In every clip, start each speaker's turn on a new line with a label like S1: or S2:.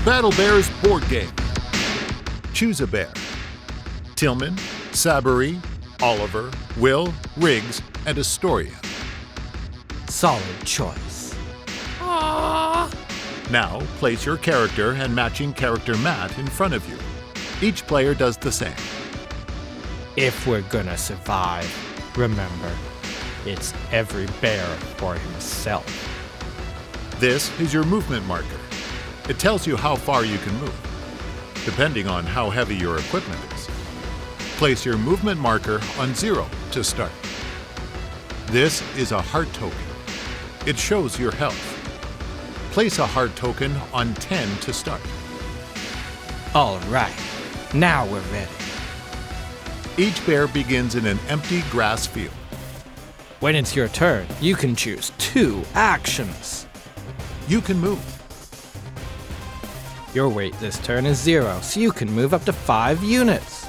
S1: Battle Bears board game. Choose a bear. Tillman, Sabari, Oliver, Will, Riggs, and Astoria.
S2: Solid choice.
S3: Aww.
S1: Now, place your character and matching character mat in front of you. Each player does the same.
S2: If we're gonna survive, remember, it's every bear for himself.
S1: This is your movement marker. It tells you how far you can move, depending on how heavy your equipment is. Place your movement marker on 0 to start. This is a heart token. It shows your health. Place a heart token on 10 to start.
S2: All right, now we're ready.
S1: Each bear begins in an empty grass field.
S2: When it's your turn, you can choose 2 actions.
S1: You can move.
S2: Your weight this turn is 0, so you can move up to 5 units.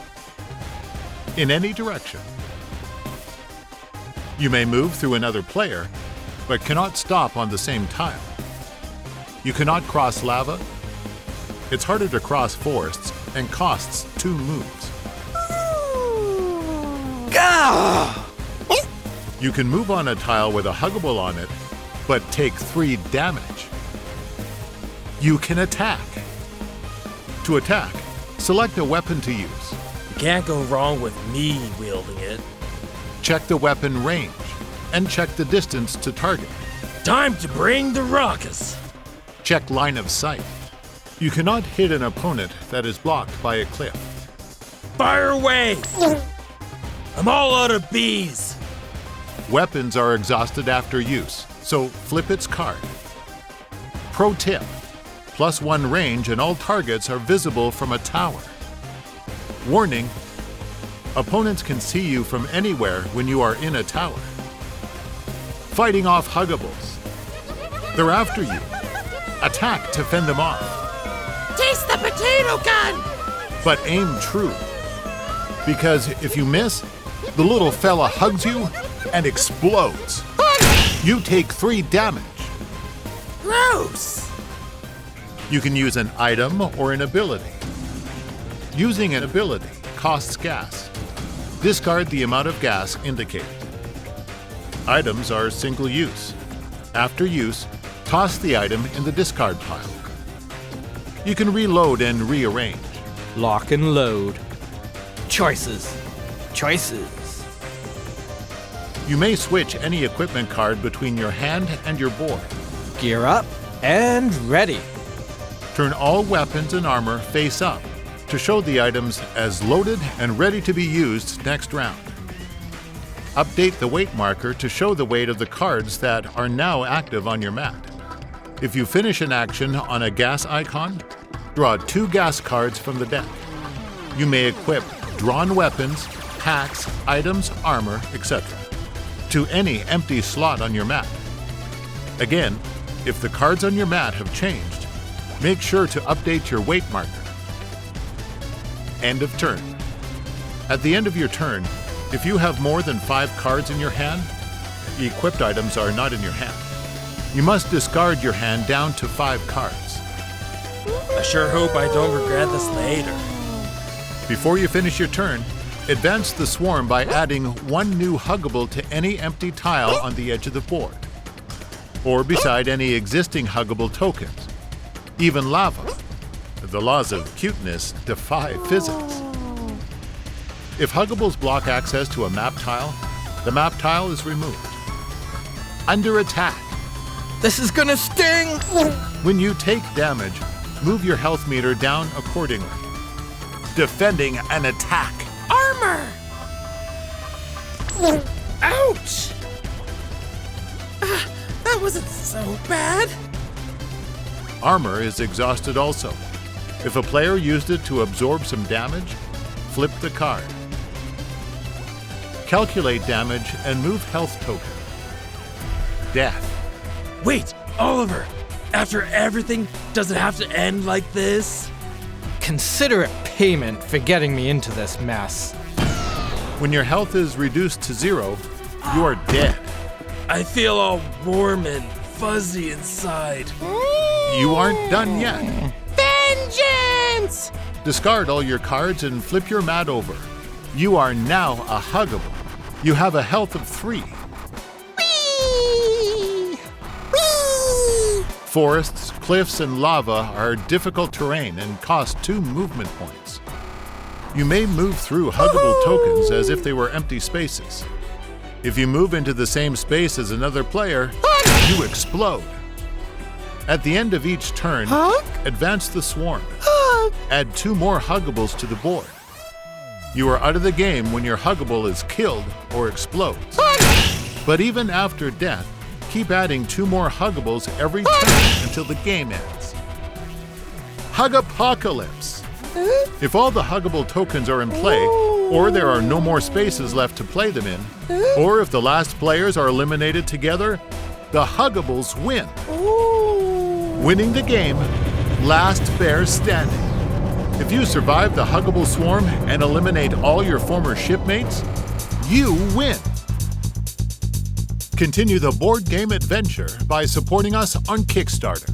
S1: In any direction. You may move through another player, but cannot stop on the same tile. You cannot cross lava. It's harder to cross forests and costs 2 moves.
S2: Gah!
S1: You can move on a tile with a huggable on it, but take 3 damage. You can attack. To attack, select a weapon to use.
S3: You can't go wrong with me wielding it.
S1: Check the weapon range, and check the distance to target.
S3: Time to bring the ruckus.
S1: Check line of sight. You cannot hit an opponent that is blocked by a cliff.
S3: Fire away! I'm all out of bees.
S1: Weapons are exhausted after use, so flip its card. Pro tip: +1 range and all targets are visible from a tower. Warning: opponents can see you from anywhere when you are in a tower. Fighting off huggables. They're after you. Attack to fend them off.
S3: Taste the potato gun!
S1: But aim true. Because if you miss, the little fella hugs you and explodes. You take 3 damage.
S3: Gross!
S1: You can use an item or an ability. Using an ability costs gas. Discard the amount of gas indicated. Items are single use. After use, toss the item in the discard pile. You can reload and rearrange.
S2: Lock and load. Choices. Choices.
S1: You may switch any equipment card between your hand and your board.
S2: Gear up and ready.
S1: Turn all weapons and armor face up to show the items as loaded and ready to be used next round. Update the weight marker to show the weight of the cards that are now active on your mat. If you finish an action on a gas icon, draw 2 gas cards from the deck. You may equip drawn weapons, packs, items, armor, etc. to any empty slot on your mat. Again, if the cards on your mat have changed, make sure to update your weight marker. End of turn. At the end of your turn, if you have more than 5 cards in your hand, the equipped items are not in your hand. You must discard your hand down to 5 cards.
S3: I sure hope I don't regret this later.
S1: Before you finish your turn, advance the swarm by adding 1 new huggable to any empty tile on the edge of the board, or beside any existing huggable tokens, even lava. The laws of cuteness defy physics. If huggables block access to a map tile, the map tile is removed. Under attack.
S2: This is gonna sting!
S1: When you take damage, move your health meter down accordingly. Defending an attack.
S3: Armor! Ouch! That wasn't so bad.
S1: Armor is exhausted also. If a player used it to absorb some damage, flip the card. Calculate damage and move health token. Death.
S3: Wait, Oliver! After everything, does it have to end like this?
S2: Consider it payment for getting me into this mess.
S1: When your health is reduced to 0, you are dead.
S3: I feel all warm and fuzzy inside.
S1: You aren't done yet.
S4: Vengeance!
S1: Discard all your cards and flip your mat over. You are now a Huggable. You have a health of 3.
S4: Whee! Whee!
S1: Forests, cliffs, and lava are difficult terrain and cost 2 movement points. You may move through Huggable tokens as if they were empty spaces. If you move into the same space as another player, you explode. At the end of each turn, advance the swarm. Add 2 more Huggables to the board. You are out of the game when your Huggable is killed or explodes. But even after death, keep adding 2 more Huggables every turn until the game ends. Huggapocalypse. If all the Huggable tokens are in play, or there are no more spaces left to play them in, or if the last players are eliminated together, the Huggables win. Winning the game, last bear standing. If you survive the Huggable swarm and eliminate all your former shipmates, you win. Continue the board game adventure by supporting us on Kickstarter.